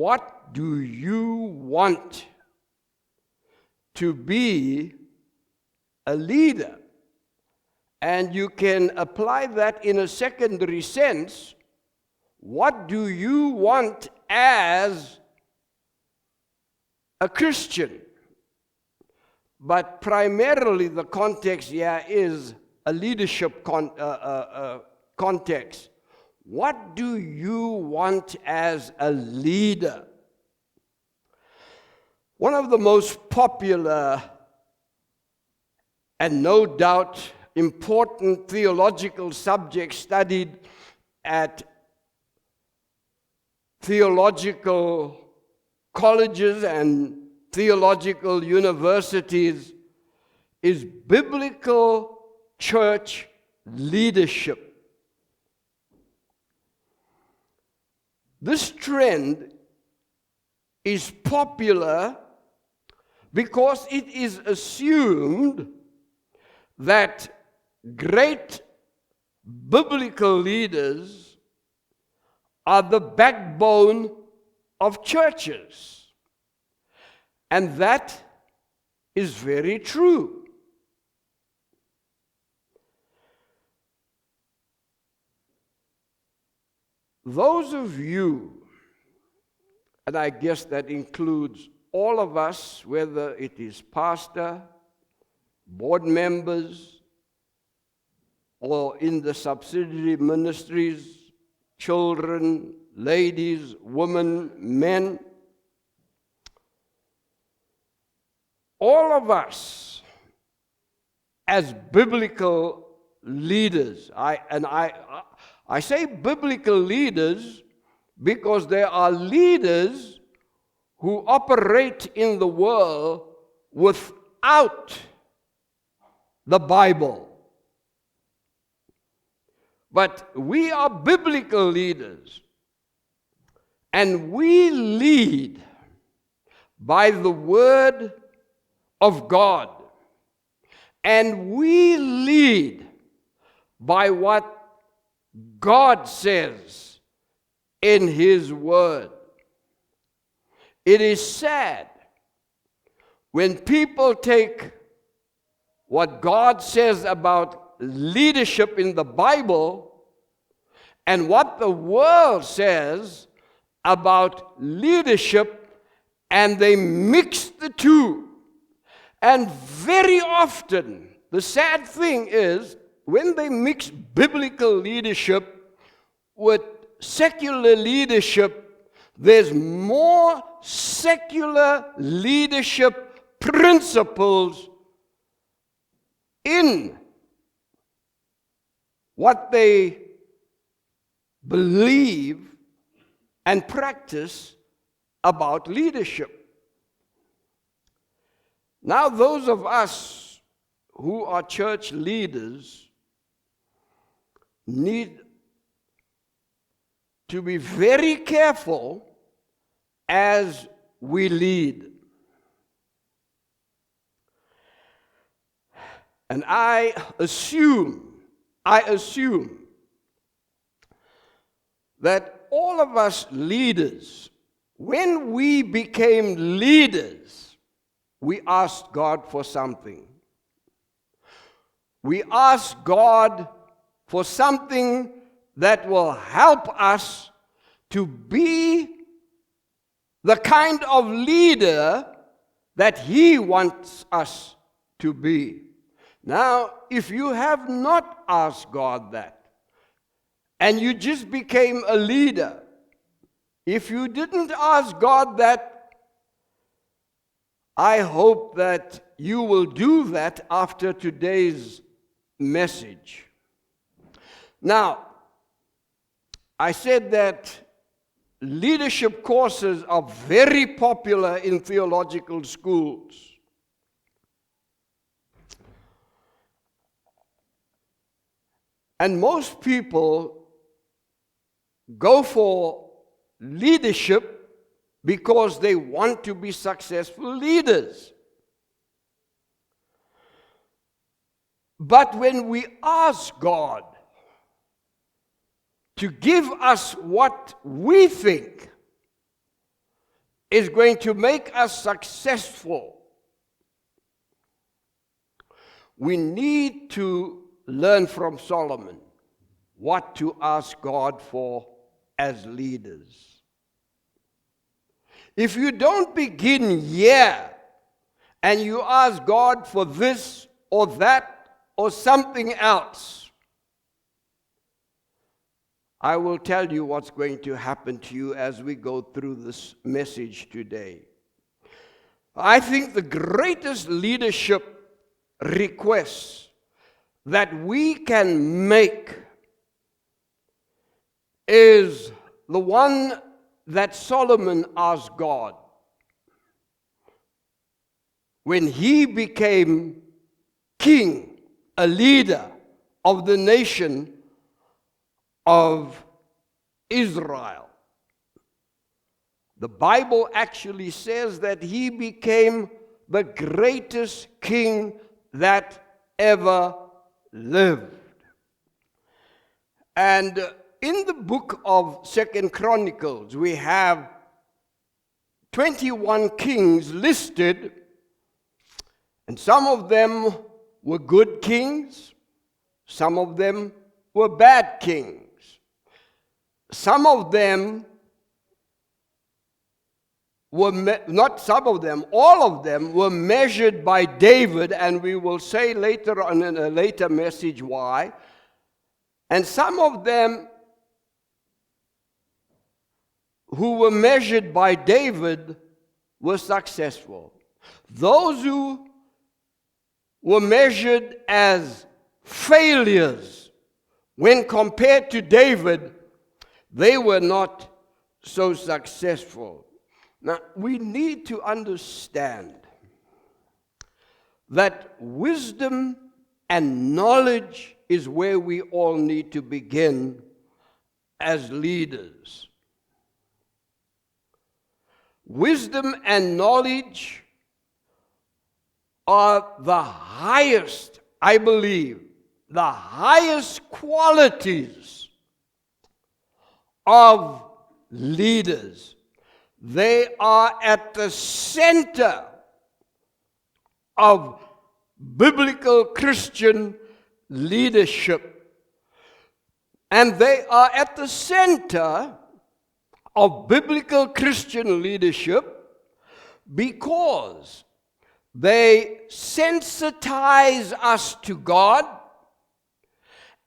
what do you want to be a leader? And you can apply that in a secondary sense. What do you want as a Christian? But primarily the context here is a leadership context. What do you want as a leader? One of the most popular and no doubt important theological subjects studied at theological colleges and theological universities is biblical church leadership. This trend is popular because it is assumed that great biblical leaders are the backbone of churches. And that is very true. Those of you, and I guess that includes all of us, whether it is pastor, board members, or in the subsidiary ministries, children, ladies, women, men, all of us as biblical leaders, I say biblical leaders because there are leaders who operate in the world without the Bible. But we are biblical leaders, and we lead by the Word of God, and we lead by what God says in His Word. It is sad when people take what God says about leadership in the Bible and what the world says about leadership, and they mix the two. And very often, the sad thing is, when they mix biblical leadership with secular leadership, there's more secular leadership principles in what they believe and practice about leadership. Now, those of us who are church leaders need to be very careful as we lead. And I assume that all of us leaders, when we became leaders, we asked God for something. We asked God for something that will help us to be the kind of leader that He wants us to be. Now, if you have not asked God that, and you just became a leader, if you didn't ask God that, I hope that you will do that after today's message. Now, I said that leadership courses are very popular in theological schools. And most people go for leadership because they want to be successful leaders. But when we ask God to give us what we think is going to make us successful, we need to learn from Solomon what to ask God for as leaders. If you don't begin here and you ask God for this or that or something else, I will tell you what's going to happen to you as we go through this message today. I think the greatest leadership request that we can make is the one that Solomon asked God when he became king, a leader of the nation of Israel. The Bible actually says that he became the greatest king that ever lived. And in the book of 2 Chronicles, we have 21 kings listed, and some of them were good kings, some of them were bad kings. Some of them were, not some of them, all of them were measured by David, and we will say later on in a later message why. And some of them who were measured by David were successful. Those who were measured as failures when compared to David, they were not so successful. Now, we need to understand that wisdom and knowledge is where we all need to begin as leaders. Wisdom and knowledge are the highest, I believe, the highest qualities of leaders. They are at the center of biblical Christian leadership. And they are at the center of biblical Christian leadership because they sensitize us to God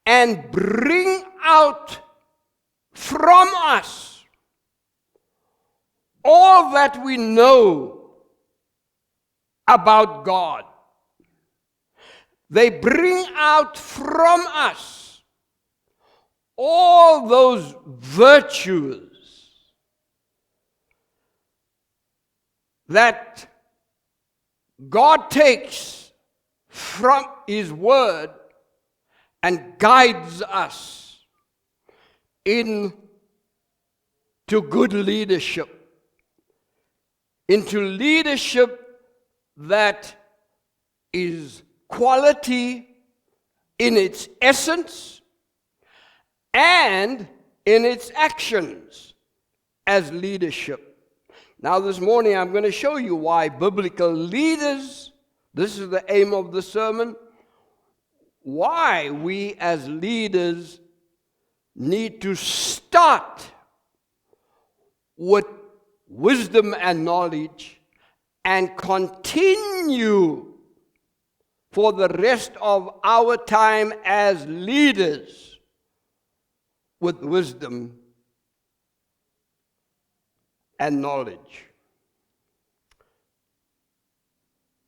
and bring out from us all that we know about God. They bring out from us all those virtues that God takes from His Word and guides us into good leadership. Into leadership that is quality in its essence and in its actions as leadership. Now this morning I'm going to show you why biblical leaders, this is the aim of the sermon, why we as leaders need to start with wisdom and knowledge and continue for the rest of our time as leaders with wisdom and knowledge.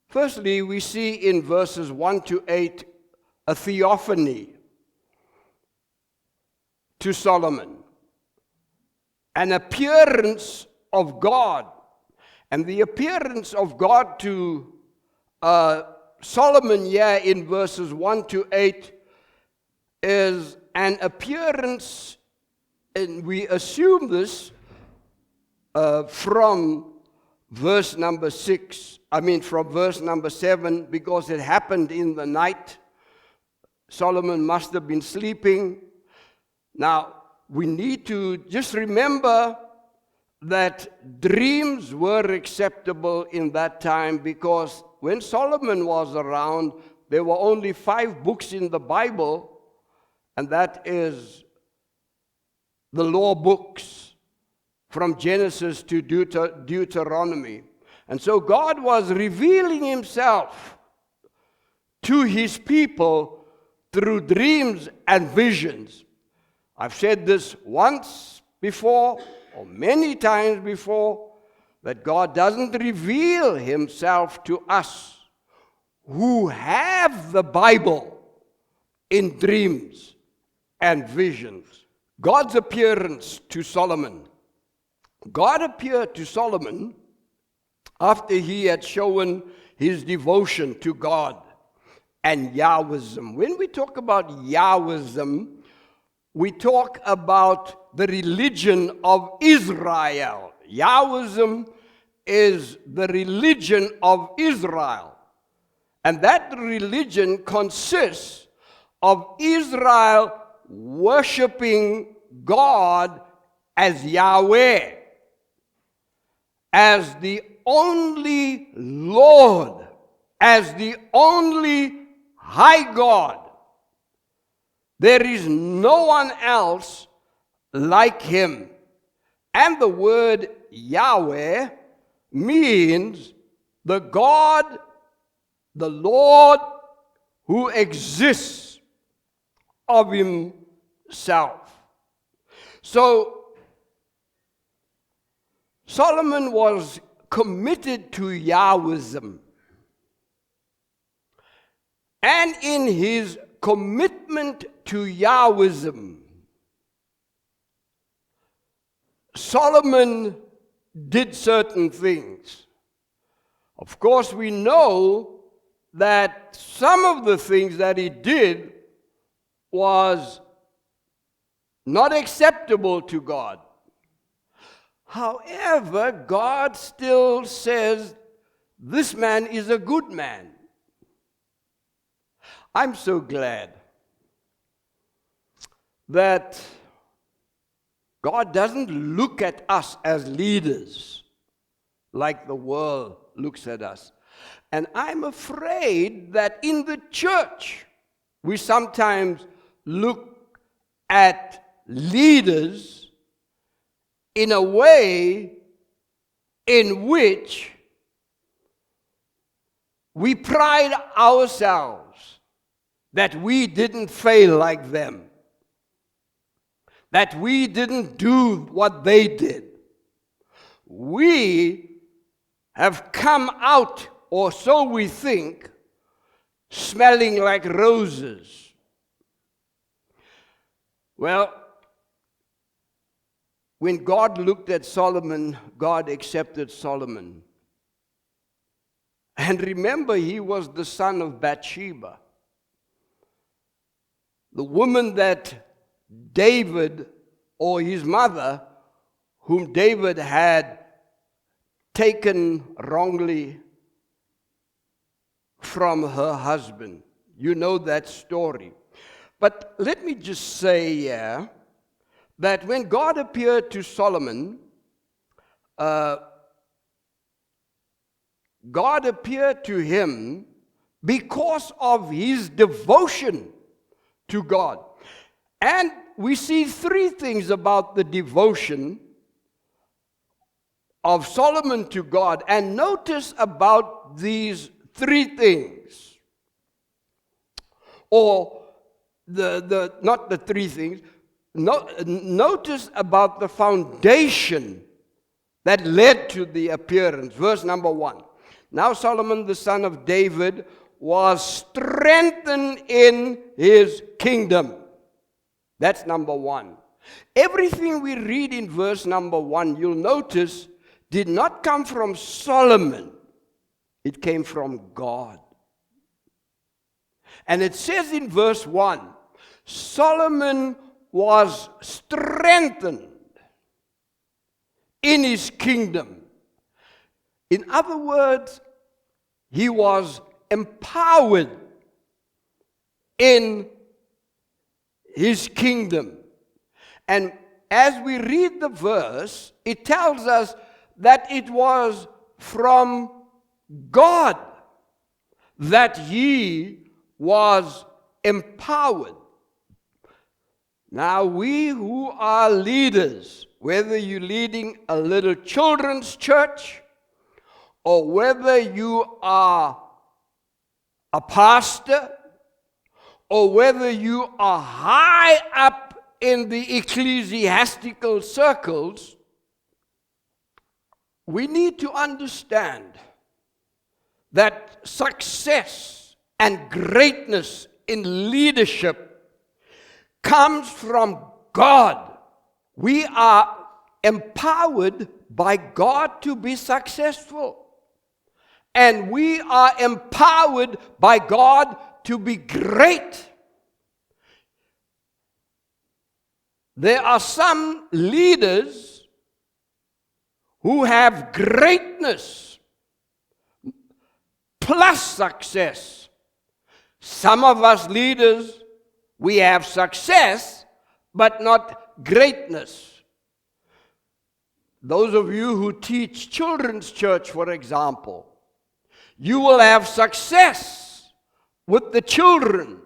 Firstly, we see in verses 1 to 8 a theophany to Solomon, an appearance of God. And the appearance of God to Solomon here in verses 1 to 8 is an appearance, and we assume this from verse number 7, because it happened in the night. Solomon must have been sleeping. Now, we need to just remember that dreams were acceptable in that time, because when Solomon was around, there were only 5 books in the Bible, and that is the law books from Genesis to Deuteronomy. And so God was revealing himself to his people through dreams and visions. I've said this once before, or many times before, that God doesn't reveal himself to us who have the Bible in dreams and visions. God's appearance to Solomon. God appeared to Solomon after he had shown his devotion to God and Yahwism. When we talk about Yahwism, we talk about the religion of Israel. Yahwism is the religion of Israel. And that religion consists of Israel worshiping God as Yahweh, as the only Lord, as the only high God. There is no one else like him. And the word Yahweh means the God, the Lord who exists of himself. So Solomon was committed to Yahwism. And in his commitment to Yahwism, Solomon did certain things. Of course, we know that some of the things that he did was not acceptable to God. However, God still says, this man is a good man. I'm so glad that God doesn't look at us as leaders like the world looks at us. And I'm afraid that in the church, we sometimes look at leaders in a way in which we pride ourselves that we didn't fail like them, that we didn't do what they did. We have come out, or so we think, smelling like roses. Well, when God looked at Solomon, God accepted Solomon. And remember, he was the son of Bathsheba, the woman that David, or his mother, whom David had taken wrongly from her husband. You know that story. But let me just say here that when God appeared to Solomon, God appeared to him because of his devotion to God. And we see 3 things about the devotion of Solomon to God. And notice about these 3 things. Or not the 3 things. Notice about the foundation that led to the appearance. Verse number 1. Now Solomon, the son of David, was strengthened in his kingdom. That's number 1. Everything we read in verse number 1, you'll notice, did not come from Solomon. It came from God. And it says in verse 1, Solomon was strengthened in his kingdom. In other words, he was empowered in his kingdom. And as we read the verse, it tells us that it was from God that he was empowered. Now, we who are leaders, whether you're leading a little children's church, or whether you are a pastor, or whether you are high up in the ecclesiastical circles, we need to understand that success and greatness in leadership comes from God. We are empowered by God to be successful. And we are empowered by God to be great. There are some leaders who have greatness plus success. Some of us leaders, we have success, but not greatness. Those of you who teach children's church, for example, you will have success with the children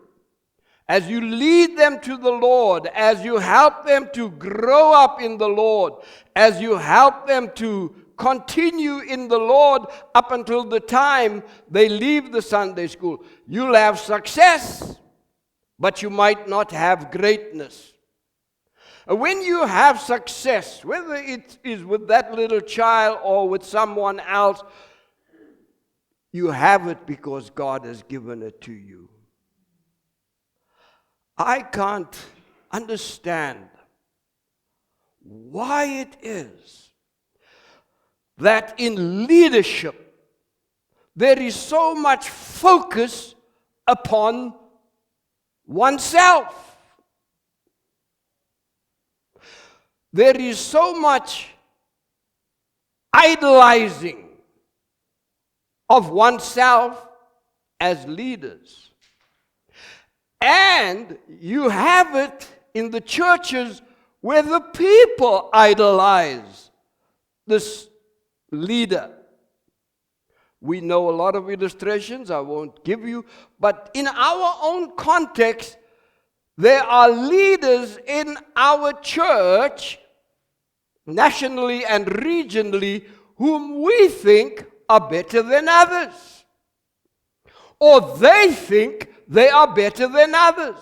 as you lead them to the Lord, as you help them to grow up in the Lord, as you help them to continue in the Lord up until the time they leave the Sunday school. You'll have success, but you might not have greatness. When you have success, whether it is with that little child or with someone else, you have it because God has given it to you. I can't understand why it is that in leadership there is so much focus upon oneself. There is so much idolizing of oneself as leaders. And you have it in the churches where the people idolize this leader. We know a lot of illustrations, I won't give you, but in our own context, there are leaders in our church, nationally and regionally, whom we think are better than others. Or they think they are better than others.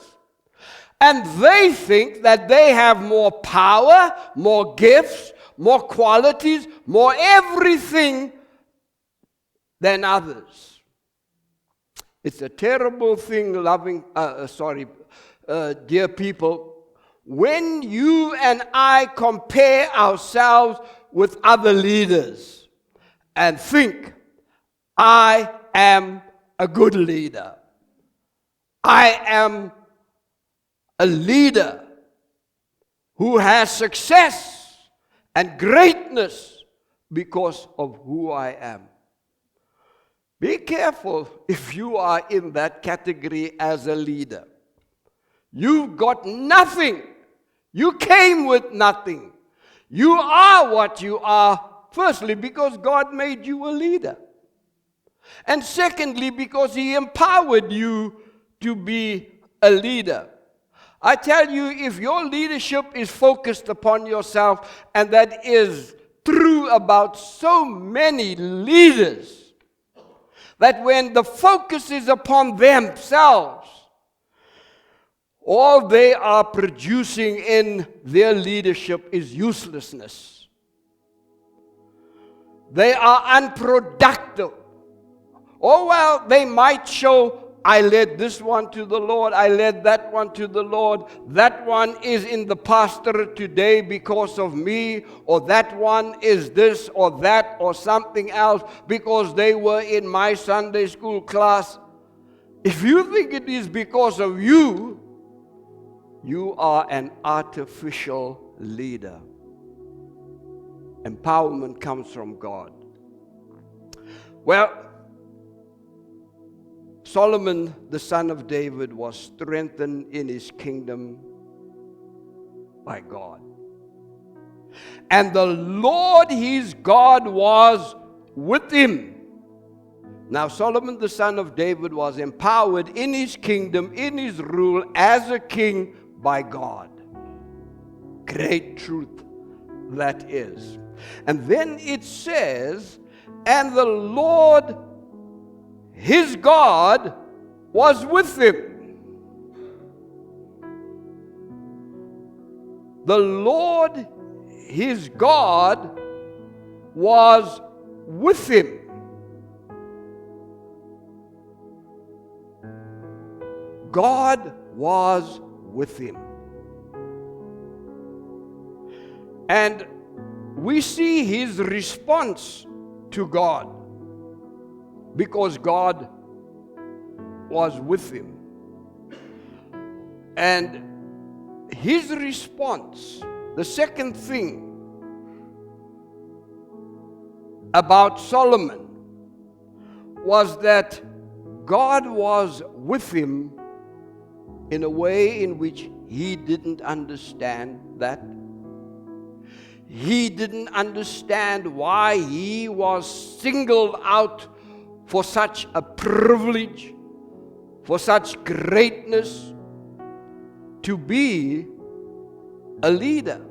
And they think that they have more power, more gifts, more qualities, more everything than others. It's a terrible thing, dear people, when you and I compare ourselves with other leaders and think, I am a good leader. I am a leader who has success and greatness because of who I am. Be careful if you are in that category as a leader. You've got nothing. You came with nothing. You are what you are, firstly, because God made you a leader. And secondly, because He empowered you to be a leader. I tell you, if your leadership is focused upon yourself, and that is true about so many leaders, that when the focus is upon themselves, all they are producing in their leadership is uselessness. They are unproductive. Oh, well, they might show, I led this one to the Lord, I led that one to the Lord, that one is in the pastorate today because of me, or that one is this or that or something else because they were in my Sunday school class. If you think it is because of you, you are an artificial leader. Empowerment comes from God. Well, Solomon, the son of David, was strengthened in his kingdom by God. and the Lord his God was with him. Now Solomon the son of David was empowered in his kingdom, in his rule as a king by God. Great truth that is. And then it says, and the Lord his God was with him. The Lord his God was with him. God was with him. And we see his response to God because God was with him. And his response, the second thing about Solomon, was that God was with him in a way in which he didn't understand that. He didn't understand why he was singled out for such a privilege, for such greatness, to be a leader.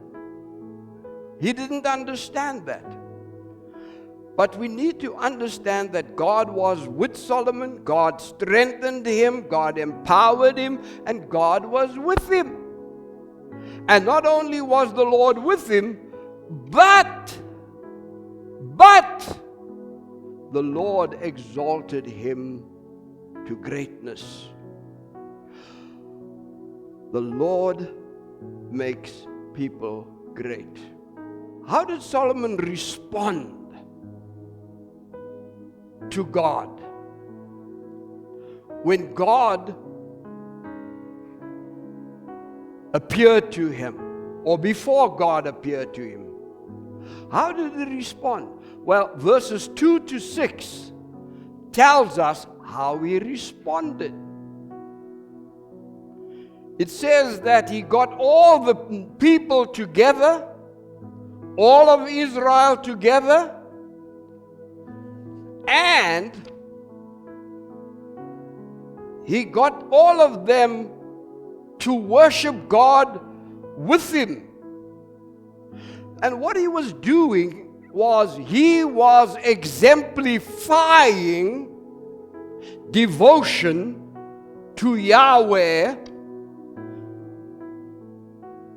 He didn't understand that. But we need to understand that God was with Solomon, God strengthened him, God empowered him, and God was with him. And not only was the Lord with him, but the Lord exalted him to greatness. The Lord makes people great. How did Solomon respond to God when God appeared to him, or before God appeared to him? How did he respond? Well, verses 2 to 6 tells us how he responded. It says that he got all the people together, all of Israel together, and he got all of them to worship God with him. And what he was doing was he was exemplifying devotion to Yahweh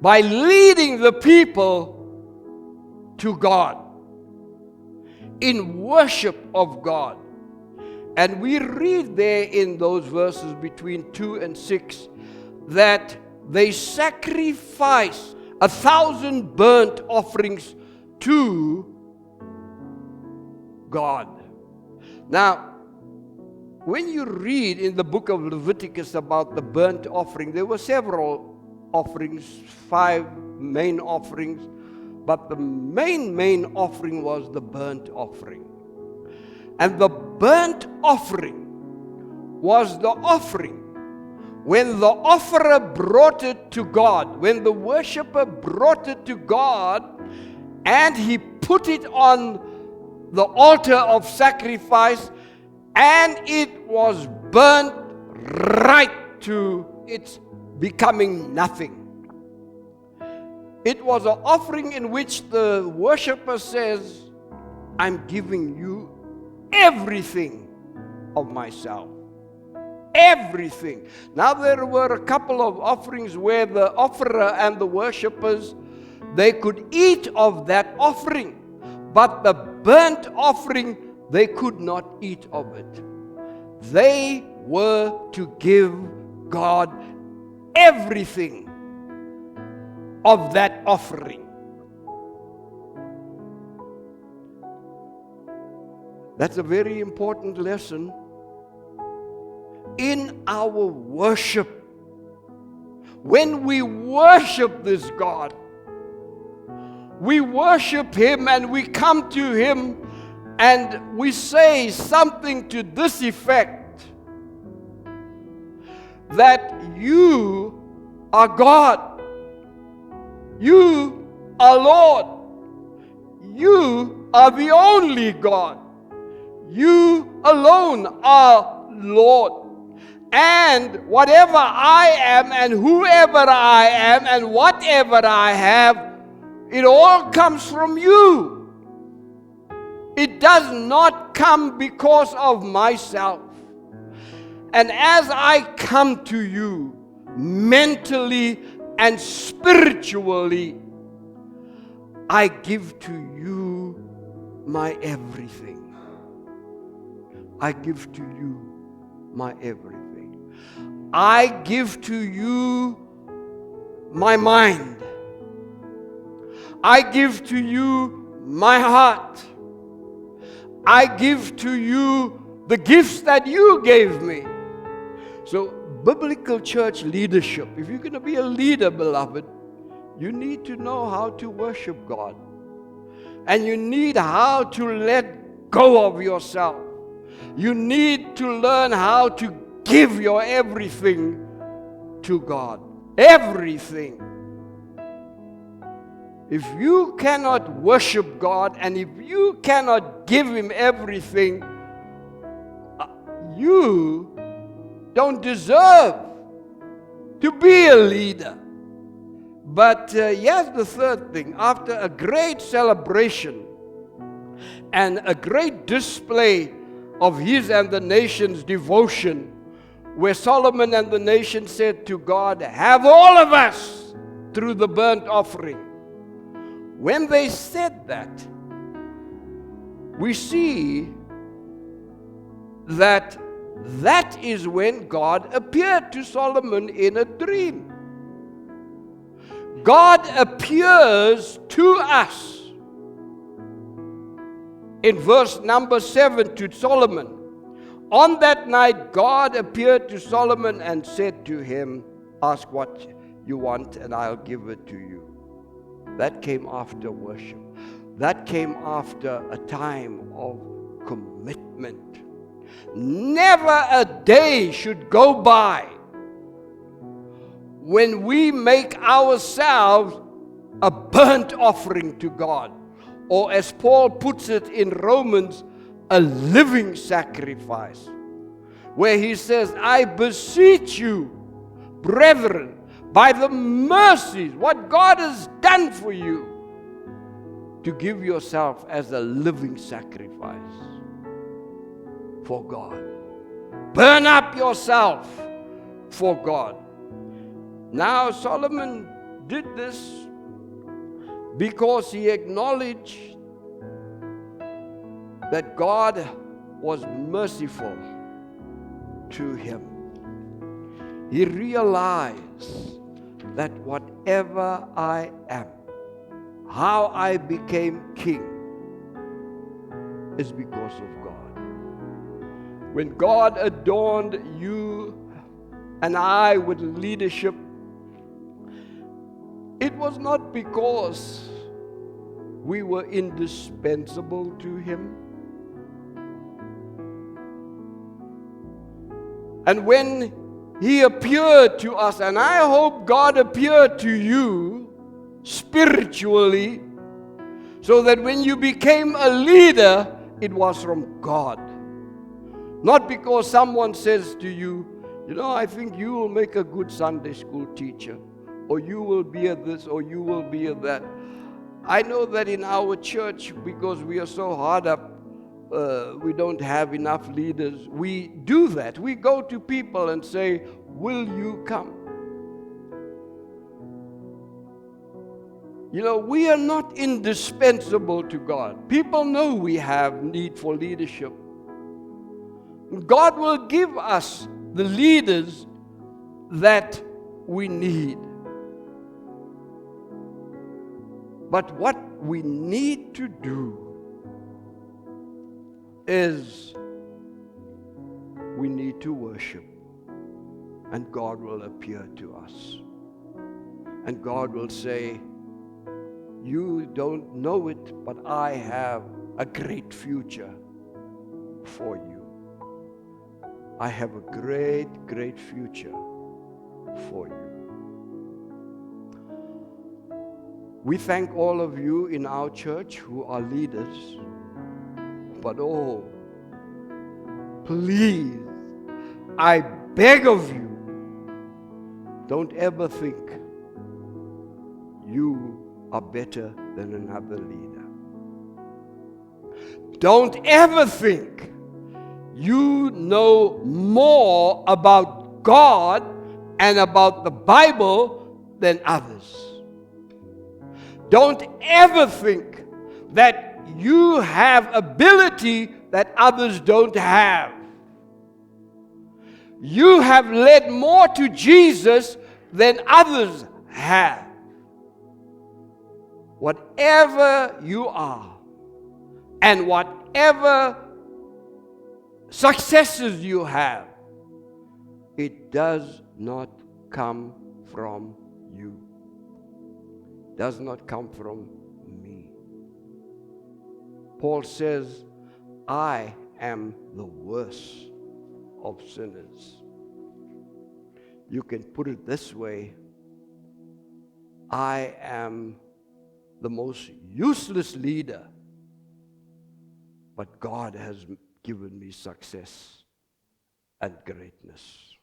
by leading the people to God in worship of God. And we read there in those verses between 2 and 6 that they sacrifice 1,000 burnt offerings to God. Now, when you read in the book of Leviticus about the burnt offering, there were several offerings, 5 main offerings, but the main offering was the burnt offering. And the burnt offering was the offering when the offerer brought it to God, when the worshiper brought it to God, and he put it on the altar of sacrifice, and it was burnt right to its becoming nothing. It was an offering in which the worshiper says, I'm giving you everything of myself. Everything. Now there were a couple of offerings where the offerer and the worshippers, they could eat of that offering, but the burnt offering, they could not eat of it. They were to give God everything of that offering. That's a very important lesson in our worship. When we worship this God, we worship him and we come to him and we say something to this effect, that you are God, you are Lord, You are the only God. You alone are Lord. And whatever I am and whoever I am and whatever I have, it all comes from you. It does not come because of myself. And as I come to you mentally and spiritually, I give to you my everything. I give to you my everything. I give to you my mind. I give to you my heart. I give to you the gifts that you gave me. So, biblical church leadership, if you're going to be a leader, beloved, you need to know how to worship God. And you need how to let go of yourself. You need to learn how to give your everything to God. Everything. If you cannot worship God and if you cannot give Him everything, you don't deserve to be a leader. But here's the third thing. After a great celebration and a great display of his and the nation's devotion, where Solomon and the nation said to God, have all of us through the burnt offering. When they said that, we see that that is when God appeared to Solomon in a dream. God appears to us in verse number 7 to Solomon. On that night, God appeared to Solomon and said to him, ask what you want and I'll give it to you. That came after worship. That came after a time of commitment. Never a day should go by when we make ourselves a burnt offering to God, or as Paul puts it in Romans, a living sacrifice, where he says, I beseech you, brethren, by the mercies, what God has done for you, to give yourself as a living sacrifice for God. Burn up yourself for God. Now Solomon did this because he acknowledged that God was merciful to him. He realized that whatever I am, how I became king, is because of God. When God adorned you and I with leadership, it was not because we were indispensable to Him. And when He appeared to us, and I hope God appeared to you spiritually, so that when you became a leader, it was from God. Not because someone says to you, you know, I think you will make a good Sunday school teacher, or you will be at this, or you will be at that. I know that in our church, because we are so hard up, we don't have enough leaders. We do that. We go to people and say, will you come? You know, we are not indispensable to God. People know we have need for leadership. God will give us the leaders that we need. But what we need to do is we need to worship, and God will appear to us. And God will say, you don't know it, but I have a great future for you. I have a great, great future for you. We thank all of you in our church who are leaders. But oh, please, I beg of you, don't ever think you are better than another leader. Don't ever think you know more about God and about the Bible than others. Don't ever think that you have ability that others don't have. You have led more to Jesus than others have. Whatever you are and whatever successes you have, it does not come from you. Does not come from me. Paul says, I am the worst of sinners. You can put it this way, I am the most useless leader, but God has given me success and greatness.